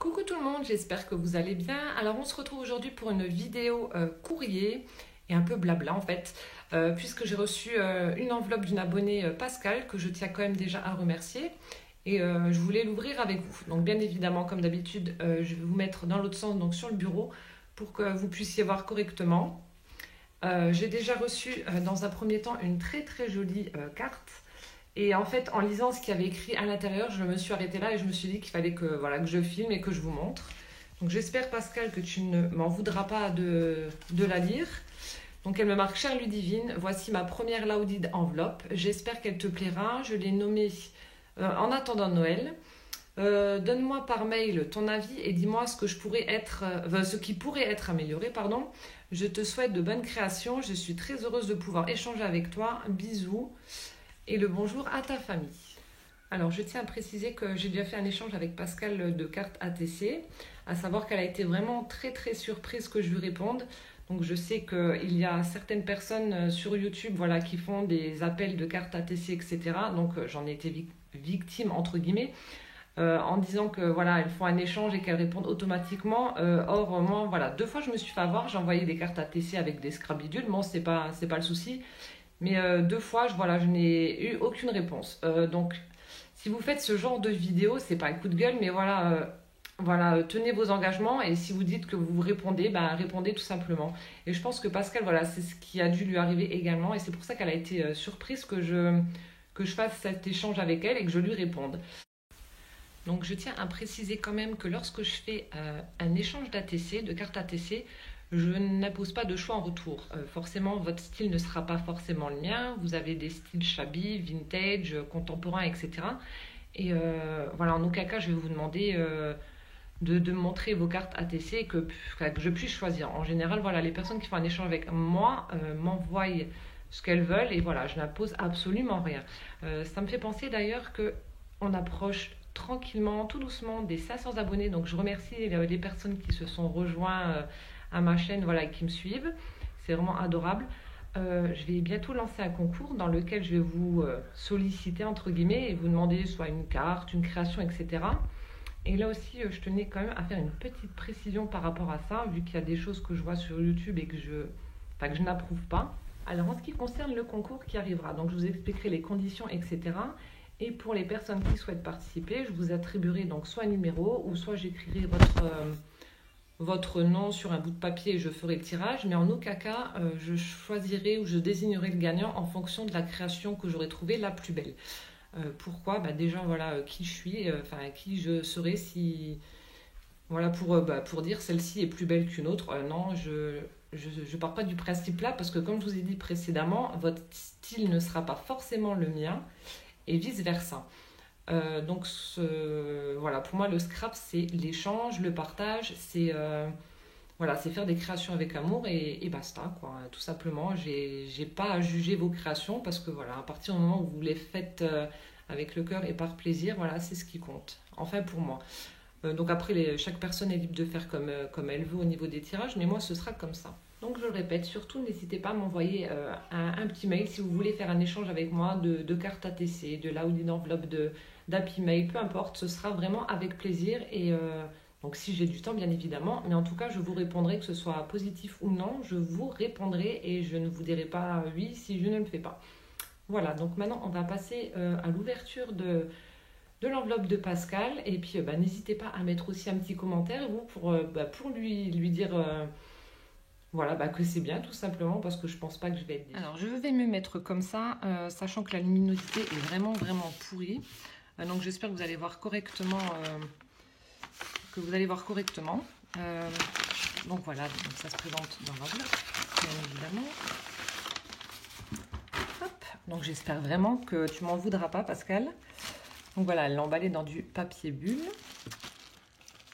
Coucou tout le monde, j'espère que vous allez bien. Alors on se retrouve aujourd'hui pour une vidéo courrier et un peu blabla en fait, puisque j'ai reçu une enveloppe d'une abonnée Pascal que je tiens quand même déjà à remercier et je voulais l'ouvrir avec vous. Donc bien évidemment comme d'habitude je vais vous mettre dans l'autre sens donc sur le bureau pour que vous puissiez voir correctement. J'ai déjà reçu dans un premier temps une très très jolie carte. Et en fait, en lisant ce qu'il y avait écrit à l'intérieur, je me suis arrêtée là et je me suis dit qu'il fallait que, voilà, que je filme et que je vous montre. Donc j'espère, Pascal, que tu ne m'en voudras pas de la lire. Donc elle me marque: Chère Ludivine, voici ma première Laudide enveloppe. J'espère qu'elle te plaira. Je l'ai nommée en attendant Noël. Donne-moi par mail ton avis et dis-moi ce que je pourrais être, ce qui pourrait être amélioré, pardon. Je te souhaite de bonnes créations. Je suis très heureuse de pouvoir échanger avec toi. Bisous et le bonjour à ta famille. Alors, je tiens à préciser que j'ai déjà fait un échange avec Pascal de cartes ATC, à savoir qu'elle a été vraiment très très surprise que je lui réponde. Donc, je sais qu'il y a certaines personnes sur YouTube voilà, qui font des appels de cartes ATC, etc. Donc, j'en ai été victime, entre guillemets, en disant que voilà, elles font un échange et qu'elles répondent automatiquement. Or, moi, voilà, 2 fois je me suis fait avoir, j'ai envoyé des cartes ATC avec des scrabidules. Bon, c'est pas le souci. Mais 2 fois, voilà, je n'ai eu aucune réponse. Donc, si vous faites ce genre de vidéo, c'est pas un coup de gueule, mais voilà, tenez vos engagements. Et si vous dites que vous répondez, ben, répondez tout simplement. Et je pense que Pascal, voilà, c'est ce qui a dû lui arriver également. Et c'est pour ça qu'elle a été surprise que je fasse cet échange avec elle et que je lui réponde. Donc, je tiens à préciser quand même que lorsque je fais un échange d'ATC, de cartes ATC, je n'impose pas de choix en retour. Forcément, votre style ne sera pas forcément le mien. Vous avez des styles shabby, vintage, contemporains, etc. Et voilà, en aucun cas, je vais vous demander de me montrer vos cartes ATC et que je puisse choisir. En général, voilà, les personnes qui font un échange avec moi m'envoient ce qu'elles veulent et voilà, je n'impose absolument rien. Ça me fait penser d'ailleurs que on approche tranquillement, tout doucement des 500 abonnés. Donc je remercie les personnes qui se sont rejoints à ma chaîne voilà, et qui me suivent. C'est vraiment adorable. Je vais bientôt lancer un concours dans lequel je vais vous solliciter entre guillemets et vous demander soit une carte, une création, etc. Et là aussi, je tenais quand même à faire une petite précision par rapport à ça, vu qu'il y a des choses que je vois sur YouTube et que je n'approuve pas. Alors en ce qui concerne le concours qui arrivera, donc je vous expliquerai les conditions, etc. Et pour les personnes qui souhaitent participer, je vous attribuerai donc soit un numéro ou soit j'écrirai votre nom sur un bout de papier et je ferai le tirage. Mais en aucun cas, je choisirai ou je désignerai le gagnant en fonction de la création que j'aurai trouvée la plus belle. Pourquoi déjà, voilà, qui je suis, qui je serai si... Voilà, pour dire celle-ci est plus belle qu'une autre. Non, je pars pas du principe là parce que comme je vous ai dit précédemment, votre style ne sera pas forcément le mien et vice-versa. Donc voilà, pour moi le scrap c'est l'échange, le partage, voilà, c'est faire des créations avec amour et basta quoi, tout simplement. J'ai pas à juger vos créations parce que voilà, à partir du moment où vous les faites avec le cœur et par plaisir, voilà, c'est ce qui compte. Enfin pour moi. Donc après, chaque personne est libre de faire comme elle veut au niveau des tirages, mais moi ce sera comme ça. Donc je le répète, surtout n'hésitez pas à m'envoyer un petit mail si vous voulez faire un échange avec moi de cartes ATC, de là ou d'une enveloppe d'Happy Mail, peu importe, ce sera vraiment avec plaisir. Et donc si j'ai du temps bien évidemment, mais en tout cas je vous répondrai que ce soit positif ou non, je vous répondrai et je ne vous dirai pas oui si je ne le fais pas. Voilà, donc maintenant on va passer à l'ouverture de l'enveloppe de Pascal. Et puis n'hésitez pas à mettre aussi un petit commentaire vous pour lui dire voilà, que c'est bien tout simplement parce que je pense pas que je vais être déçue. Alors je vais me mettre comme ça, sachant que la luminosité est vraiment vraiment pourrie. Donc j'espère que vous allez voir correctement. Donc voilà, donc ça se présente dans l'enveloppe, bien évidemment. Hop, donc j'espère vraiment que tu m'en voudras pas, Pascal. Donc voilà, elle l'a emballé dans du papier bulle.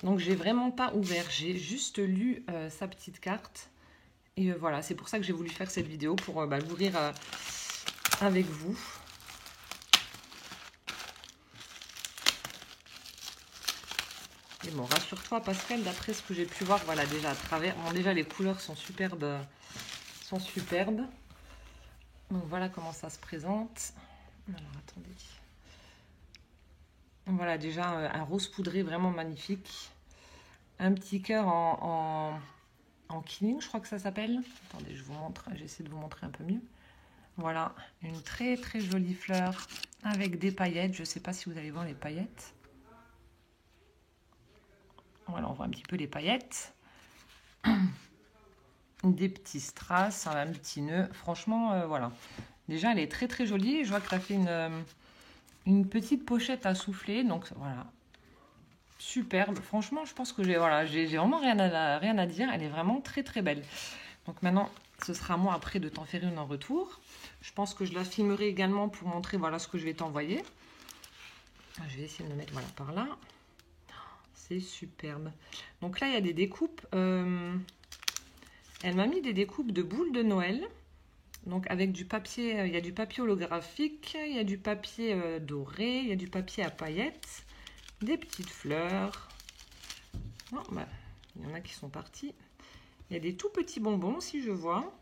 Donc j'ai vraiment pas ouvert, j'ai juste lu sa petite carte. Et voilà, c'est pour ça que j'ai voulu faire cette vidéo, pour l'ouvrir avec vous. Et bon, rassure-toi Pascal, d'après ce que j'ai pu voir, voilà, déjà à travers, bon, déjà les couleurs sont superbes. Donc voilà comment ça se présente. Alors attendez. Voilà, déjà un rose poudré vraiment magnifique. un petit cœur en killing, je crois que ça s'appelle. Attendez, je vous montre, j'essaie de vous montrer un peu mieux. Voilà, une très très jolie fleur avec des paillettes. Je ne sais pas si vous allez voir les paillettes. Voilà, on voit un petit peu les paillettes. Des petits strass, un petit nœud. Franchement, voilà. Déjà, elle est très très jolie. Je vois que tu as fait une petite pochette à souffler. Donc voilà, superbe. Franchement, je pense que j'ai vraiment rien à dire. Elle est vraiment très très belle. Donc maintenant, ce sera à moi après de t'en faire une en retour. Je pense que je la filmerai également pour montrer voilà ce que je vais t'envoyer. Je vais essayer de me mettre voilà, par là. C'est superbe. Donc là, il y a des découpes. Elle m'a mis des découpes de boules de Noël. Donc avec du papier, il y a du papier holographique, il y a du papier doré, il y a du papier à paillettes, des petites fleurs. Oh, bah, il y en a qui sont partis. Il y a des tout petits bonbons si je vois.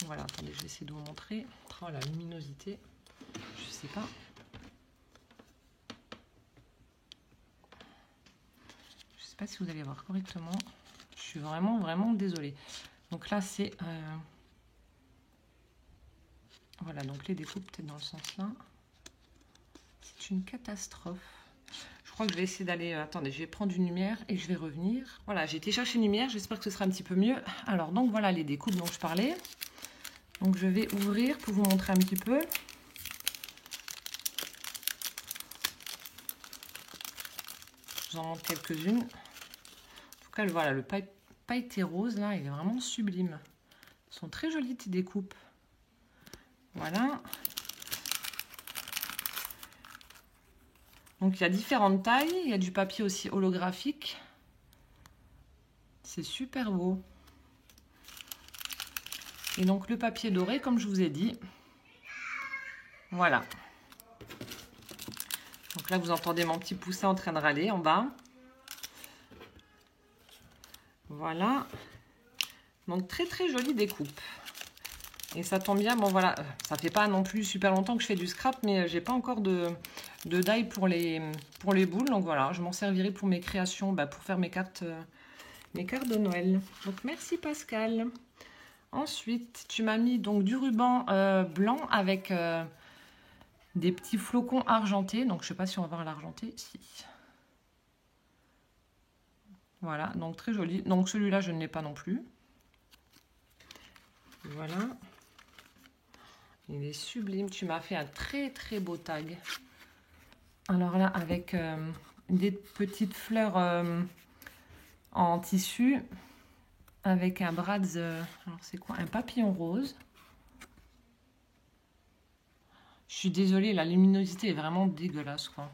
Voilà, attendez, je vais essayer de vous montrer. Oh, la luminosité, je sais pas. Je sais pas si vous allez voir correctement. Je suis vraiment désolée. Donc là, c'est... Voilà, donc les découpes peut-être dans le sens là. C'est une catastrophe. Je crois que je vais essayer d'aller... attendez, je vais prendre une lumière et je vais revenir. Voilà, j'ai été chercher une lumière. J'espère que ce sera un petit peu mieux. Alors, donc voilà les découpes dont je parlais. Donc je vais ouvrir pour vous montrer un petit peu. Je vous en montre quelques-unes. En tout cas, voilà, le pailleté rose, là, il est vraiment sublime. Ils sont très jolies, tes découpes. Voilà. Donc, il y a différentes tailles. Il y a du papier aussi holographique. C'est super beau. Et donc, le papier doré, comme je vous ai dit. Voilà. Donc là, vous entendez mon petit poussin en train de râler en bas. Voilà. Donc, très, très jolie découpe. Et ça tombe bien. Bon, voilà. Ça fait pas non plus super longtemps que je fais du scrap, mais j'ai pas encore de die pour les boules. Donc, voilà. Je m'en servirai pour mes créations, pour faire mes cartes de Noël. Donc, merci Pascal. Ensuite, tu m'as mis donc du ruban blanc avec des petits flocons argentés. Donc, je sais pas si on va voir l'argenté. Si. Voilà, donc très joli. Donc, celui-là, je ne l'ai pas non plus. Voilà. Il est sublime. Tu m'as fait un très, très beau tag. Alors là, avec des petites fleurs en tissu. Avec un brads, alors c'est quoi? Un papillon rose. Je suis désolée, la luminosité est vraiment dégueulasse, quoi.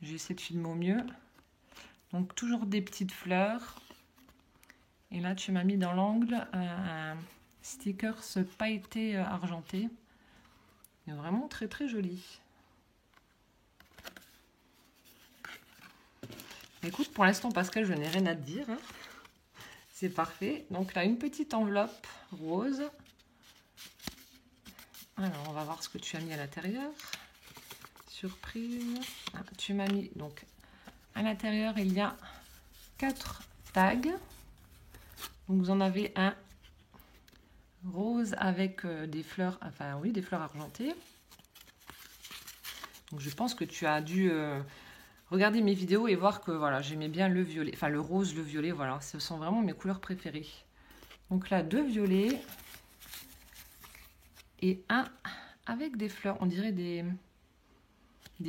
J'essaie de filmer au mieux. Donc toujours des petites fleurs. Et là, tu m'as mis dans l'angle un sticker pailleté argenté. Il est vraiment très très joli. Écoute, pour l'instant, Pascal, je n'ai rien à te dire. Hein. C'est parfait. Donc là, une petite enveloppe rose. Alors, on va voir ce que tu as mis à l'intérieur. Surprise. Ah, tu m'as mis, donc, à l'intérieur, il y a 4 tags. Donc, vous en avez un rose avec des fleurs, enfin, oui, des fleurs argentées. Donc, je pense que tu as dû regarder mes vidéos et voir que, voilà, j'aimais bien le violet, enfin, le rose, le violet, voilà. Ce sont vraiment mes couleurs préférées. Donc là, 2 violets. Et un avec des fleurs, on dirait des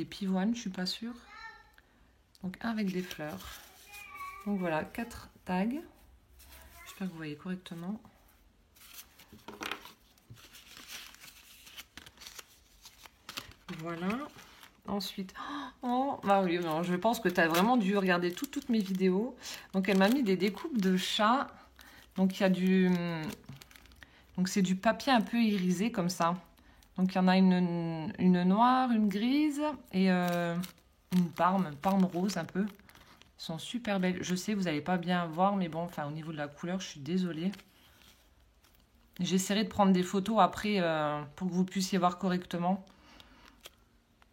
pivoines, je suis pas sûre. Donc un avec des fleurs. Donc voilà, 4 tags. J'espère que vous voyez correctement. Voilà. Ensuite, oh, bah oui, non, je pense que tu as vraiment dû regarder toutes mes vidéos. Donc elle m'a mis des découpes de chats. Donc il y a du... Donc c'est du papier un peu irisé comme ça. Donc il y en a une noire, une grise et une parme rose un peu. Elles sont super belles. Je sais, vous n'allez pas bien voir, mais bon, enfin au niveau de la couleur, je suis désolée. J'essaierai de prendre des photos après pour que vous puissiez voir correctement.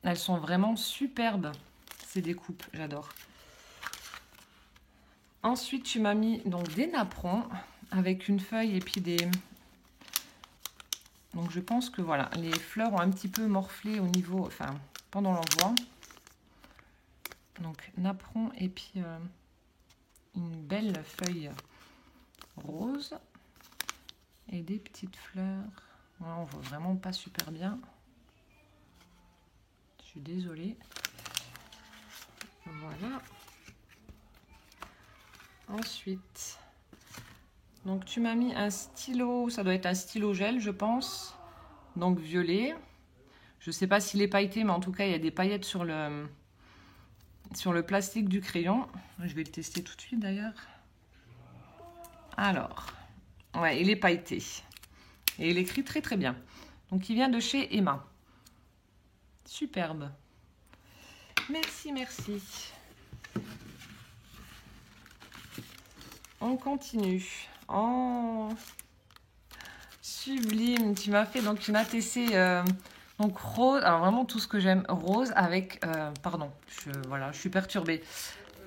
Elles sont vraiment superbes, ces découpes, j'adore. Ensuite, tu m'as mis donc des napperons avec une feuille et puis des... Donc je pense que voilà, les fleurs ont un petit peu morflé au niveau, enfin pendant l'envoi. Donc napperon et puis une belle feuille rose et des petites fleurs. Voilà, on voit vraiment pas super bien. Je suis désolée. Voilà. Ensuite, donc tu m'as mis un stylo, ça doit être un stylo gel, je pense. Donc violet. Je sais pas s'il est pailleté, mais en tout cas, il y a des paillettes sur le plastique du crayon. Je vais le tester tout de suite d'ailleurs. Alors, ouais, il est pailleté. Et il écrit très très bien. Donc il vient de chez Emma. Superbe. Merci, merci. On continue. Oh, sublime. Tu m'as fait donc une ATC donc rose. Alors vraiment tout ce que j'aime, rose avec... pardon, voilà, je suis perturbée.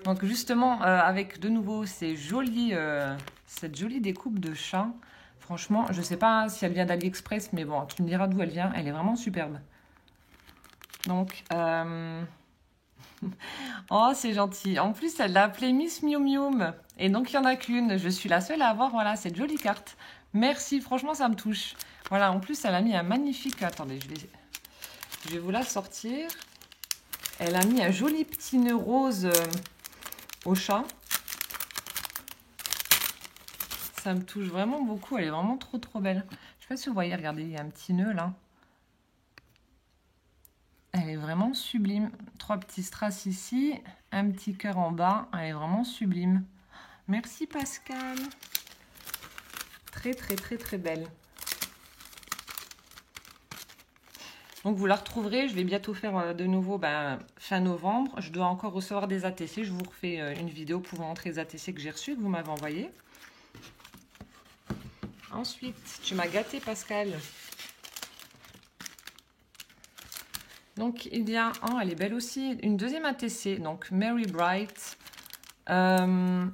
Donc justement avec de nouveau cette jolie découpe de chat. Franchement, je ne sais pas si elle vient d'AliExpress, mais bon, tu me diras d'où elle vient. Elle est vraiment superbe. Donc... oh, c'est gentil. En plus, elle l'a appelée Miss Miu Miu. Et donc, il n'y en a qu'une. Je suis la seule à avoir, voilà, cette jolie carte. Merci, franchement, ça me touche. Voilà, en plus, elle a mis un magnifique... Attendez, je vais vous la sortir. Elle a mis un joli petit nœud rose au chat. Ça me touche vraiment beaucoup. Elle est vraiment trop, trop belle. Je ne sais pas si vous voyez, regardez, il y a un petit nœud là. Elle est vraiment sublime. 3 petits strass ici, un petit cœur en bas. Elle est vraiment sublime. Merci Pascal. Très très très très belle. Donc vous la retrouverez. Je vais bientôt faire de nouveau fin novembre. Je dois encore recevoir des ATC. Je vous refais une vidéo pour vous montrer les ATC que j'ai reçus, que vous m'avez envoyés. Ensuite, tu m'as gâté Pascal. Donc, il y a, oh, elle est belle aussi, une deuxième ATC, donc Mary Bright. Alors,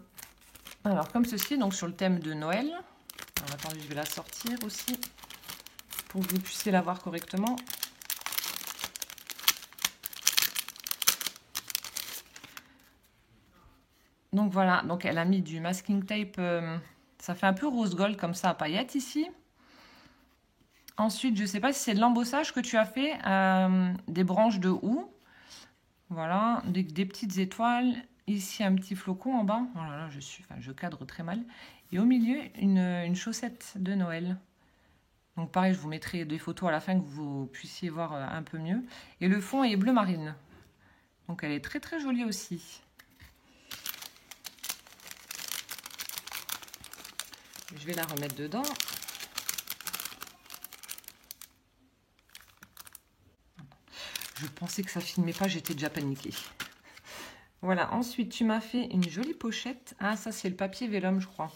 comme ceci, donc sur le thème de Noël. Alors, attendez, je vais la sortir aussi, pour que vous puissiez la voir correctement. Donc, voilà, donc elle a mis du masking tape, ça fait un peu rose gold, comme ça, à paillettes ici. Ensuite, je ne sais pas si c'est de l'embossage que tu as fait, des branches de houx. Voilà, des petites étoiles. Ici, un petit flocon en bas. Oh là là, je cadre très mal. Et au milieu, une chaussette de Noël. Donc pareil, je vous mettrai des photos à la fin que vous puissiez voir un peu mieux. Et le fond est bleu marine. Donc elle est très très jolie aussi. Je vais la remettre dedans. Je pensais que ça filmait pas, j'étais déjà paniquée. Voilà, ensuite tu m'as fait une jolie pochette. Ah, ça c'est le papier vélum, je crois.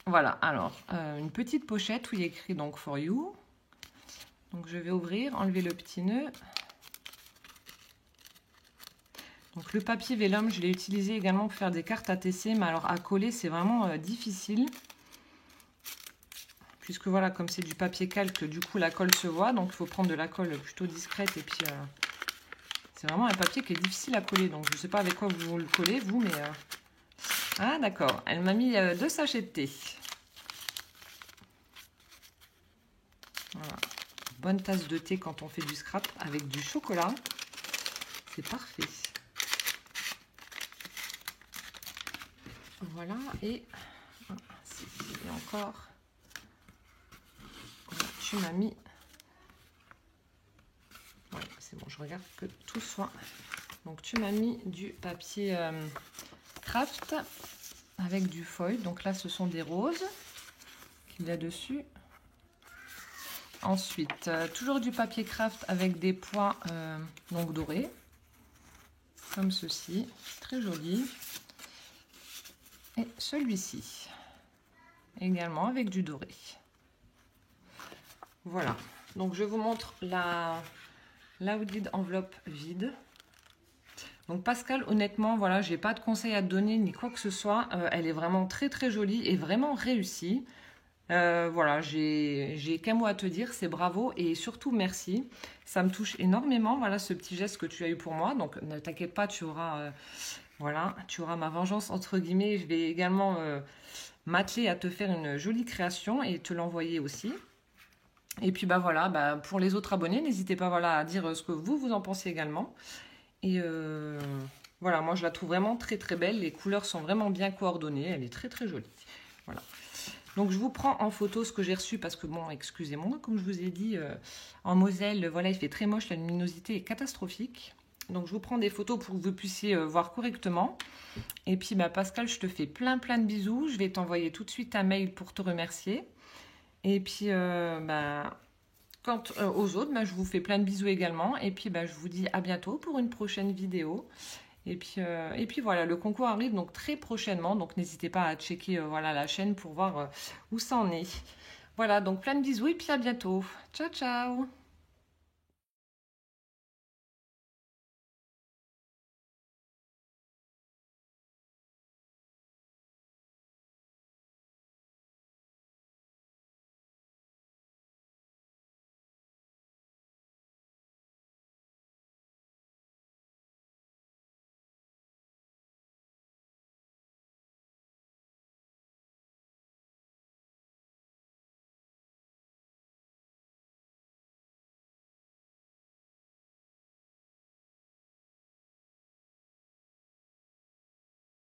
Voilà, alors, une petite pochette où il y a écrit donc For You. Donc je vais ouvrir, enlever le petit nœud. Donc le papier vélum, je l'ai utilisé également pour faire des cartes ATC, mais alors à coller, c'est vraiment difficile. Puisque voilà, comme c'est du papier calque, du coup la colle se voit, donc il faut prendre de la colle plutôt discrète. Et puis c'est vraiment un papier qui est difficile à coller, donc je ne sais pas avec quoi vous le collez, vous, mais... Ah d'accord, elle m'a mis 2 sachets de thé. Voilà, bonne tasse de thé quand on fait du scrap avec du chocolat, c'est parfait. Voilà, et encore, voilà, tu m'as mis, ouais, c'est bon, je regarde que tout soit, donc tu m'as mis du papier craft avec du foil, donc là ce sont des roses qu'il y a dessus. Ensuite, toujours du papier craft avec des pois donc dorés, comme ceci, très joli. Et celui-ci, également avec du doré. Voilà, donc je vous montre la Louded enveloppe vide. Donc Pascal, honnêtement, voilà, j'ai pas de conseils à te donner ni quoi que ce soit. Elle est vraiment très très jolie et vraiment réussie. Voilà, j'ai qu'un mot à te dire, c'est bravo et surtout merci. Ça me touche énormément, voilà, ce petit geste que tu as eu pour moi. Donc ne t'inquiète pas, tu auras, voilà, tu auras ma vengeance entre guillemets. Je vais également m'atteler à te faire une jolie création et te l'envoyer aussi. Et puis bah voilà, bah, pour les autres abonnés, n'hésitez pas voilà, à dire ce que vous en pensez également. Et voilà, moi je la trouve vraiment très très belle. Les couleurs sont vraiment bien coordonnées. Elle est très très jolie. Voilà. Donc je vous prends en photo ce que j'ai reçu parce que bon, excusez-moi, comme je vous ai dit, en Moselle, voilà, il fait très moche, la luminosité est catastrophique. Donc je vous prends des photos pour que vous puissiez voir correctement. Et puis bah, Pascal, je te fais plein de bisous. Je vais t'envoyer tout de suite un mail pour te remercier. Et puis bah, quant aux autres, bah, je vous fais plein de bisous également. Et puis bah, je vous dis à bientôt pour une prochaine vidéo. Et puis voilà, le concours arrive donc très prochainement. Donc n'hésitez pas à checker voilà, la chaîne pour voir où ça en est. Voilà, donc plein de bisous et puis à bientôt. Ciao, ciao!